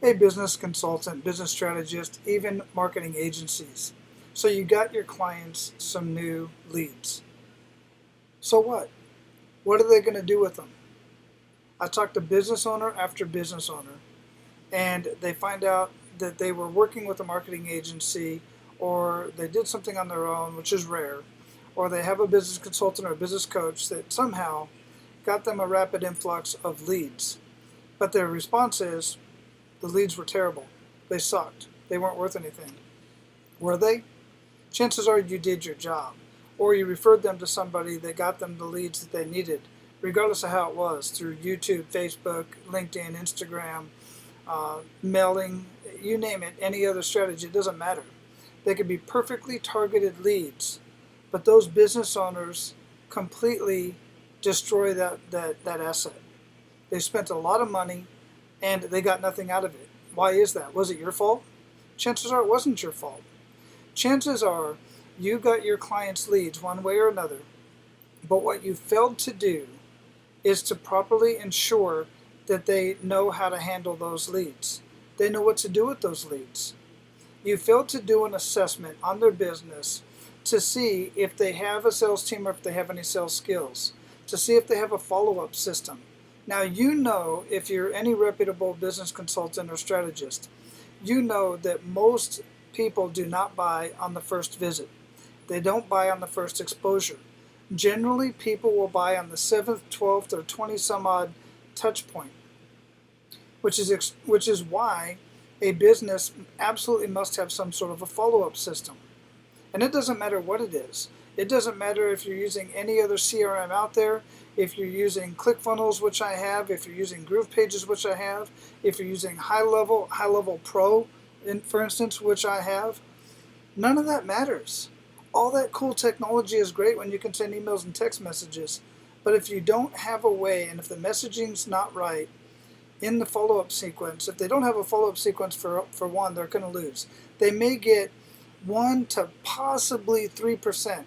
a business consultant, business strategist, even marketing agencies. So you got your clients some new leads. So what? What are they going to do with them? I talked to business owner after business owner, and they find out that they were working with a marketing agency, or they did something on their own, which is rare, or they have a business consultant or a business coach that somehow got them a rapid influx of leads. But their response is the leads were terrible. They sucked. They weren't worth anything. Were they? Chances are you did your job, or you referred them to somebody that got them the leads that they needed, regardless of how it was, through YouTube, Facebook, LinkedIn, Instagram, mailing, you name it, any other strategy, it doesn't matter. They could be perfectly targeted leads, but those business owners completely destroy that asset. They spent a lot of money and they got nothing out of it. Why is that? Was it your fault? Chances are it wasn't your fault. Chances are you got your clients' leads one way or another, but what you failed to do is to properly ensure that they know how to handle those leads. They know what to do with those leads. You failed to do an assessment on their business to see if they have a sales team or if they have any sales skills, to see if they have a follow-up system. Now, you know, if you're any reputable business consultant or strategist, you know that most people do not buy on the first visit. They don't buy on the first exposure. Generally, people will buy on the 7th, 12th, or 20 some odd touch point, which is why a business absolutely must have some sort of a follow-up system. And it doesn't matter what it is. It doesn't matter if you're using any other CRM out there, if you're using ClickFunnels, which I have, if you're using Groove Pages, which I have, if you're using High Level Pro, for instance, which I have. None of that matters. All that cool technology is great when you can send emails and text messages, but if you don't have a way, and if the messaging's not right in the follow-up sequence, if they don't have a follow-up sequence for one, they're going to lose. They may get 1 to possibly 3%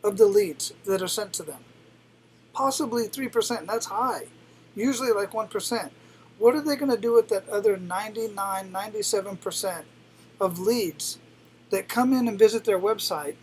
of the leads that are sent to them. Possibly 3%, that's high. Usually like 1%. What are they going to do with that other 99, 97% of leads that come in and visit their website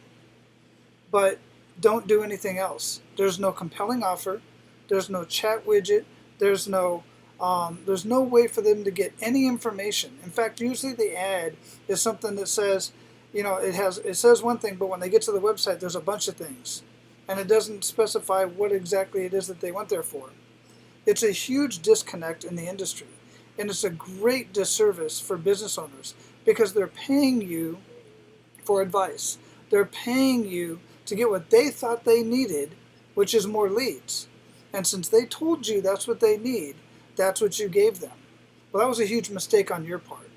but don't do anything else? There's no compelling offer. There's no chat widget. There's no way for them to get any information. In fact, usually the ad is something that says, it says one thing, but when they get to the website, there's a bunch of things, and it doesn't specify what exactly it is that they went there for. It's a huge disconnect in the industry, and it's a great disservice for business owners because they're paying you for advice. They're paying you to get what they thought they needed, which is more leads. And since they told you that's what they need, that's what you gave them. Well, that was a huge mistake on your part.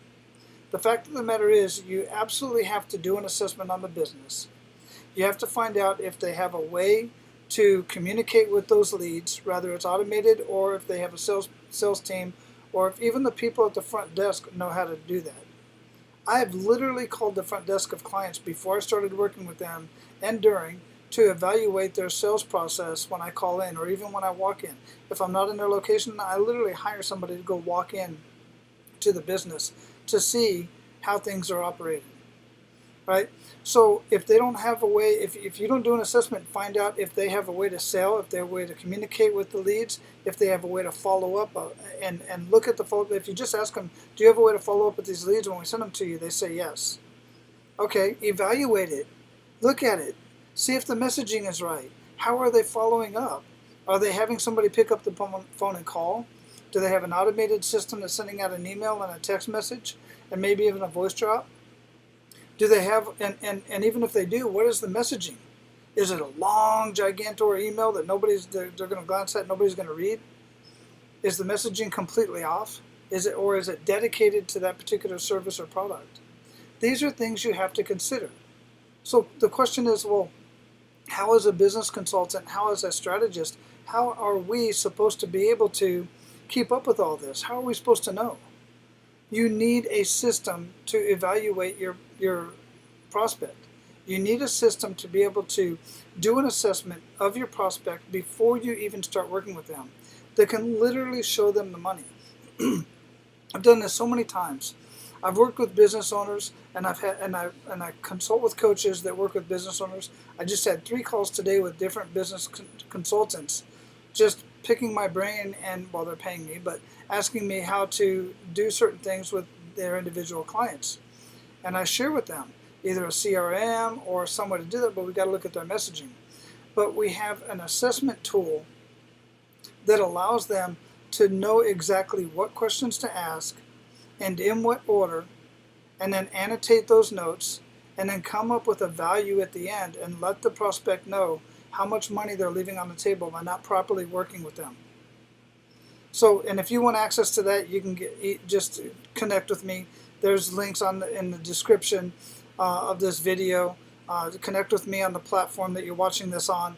The fact of the matter is, you absolutely have to do an assessment on the business. You have to find out if they have a way to communicate with those leads, whether it's automated or if they have a sales team, or if even the people at the front desk know how to do that. I have literally called the front desk of clients before I started working with them and during to evaluate their sales process when I call in or even when I walk in. If I'm not in their location, I literally hire somebody to go walk in to the business to see how things are operating, right? So if they don't have a way, if you don't do an assessment, find out if they have a way to sell, if they have a way to communicate with the leads, if they have a way to follow up, and look at the follow-up. If you just ask them, do you have a way to follow up with these leads when we send them to you? They say yes. Okay, evaluate it. Look at it. See if the messaging is right. How are they following up? Are they having somebody pick up the phone and call? Do they have an automated system that's sending out an email and a text message and maybe even a voice drop? Do they have, and even if they do, what is the messaging? Is it a long, gigantor email that they're going to glance at, nobody's going to read? Is the messaging completely off? Is it dedicated to that particular service or product? These are things you have to consider. So the question is, well, how as a business consultant, how as a strategist, how are we supposed to be able to keep up with all this? How are we supposed to know? You need a system to evaluate your prospect. You need a system to be able to do an assessment of your prospect before you even start working with them that can literally show them the money. I've done this so many times. I've worked with business owners, and I consult with coaches that work with business owners. I just had 3 calls today with different business consultants, just picking my brain, and well, they're paying me, but asking me how to do certain things with their individual clients. And I share with them either a CRM or some way to do that, but we got to look at their messaging. But we have an assessment tool that allows them to know exactly what questions to ask and in what order, and then annotate those notes, and then come up with a value at the end and let the prospect know how much money they're leaving on the table by not properly working with them. So, and if you want access to that, you can just connect with me. There's links in the description of this video. To connect with me on the platform that you're watching this on,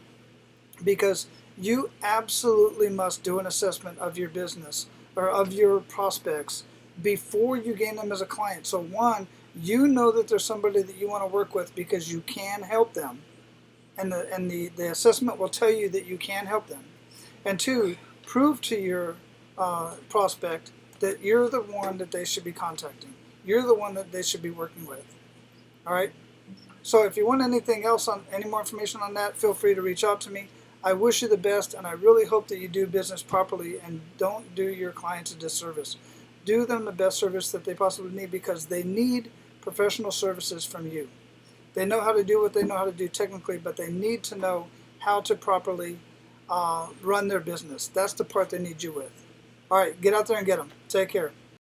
because you absolutely must do an assessment of your business or of your prospects before you gain them as a client. So one, you know that there's somebody that you want to work with because you can help them, and the assessment will tell you that you can help them. And two, prove to your prospect that you're the one that they should be contacting. You're the one that they should be working with. All right. So if you want anything else, on any more information on that, feel free to reach out to me. I wish you the best, and I really hope that you do business properly and don't do your clients a disservice. Do them the best service that they possibly need, because they need professional services from you. They know how to do what they know how to do technically, but they need to know how to properly run their business. That's the part they need you with. All right, get out there and get them. Take care.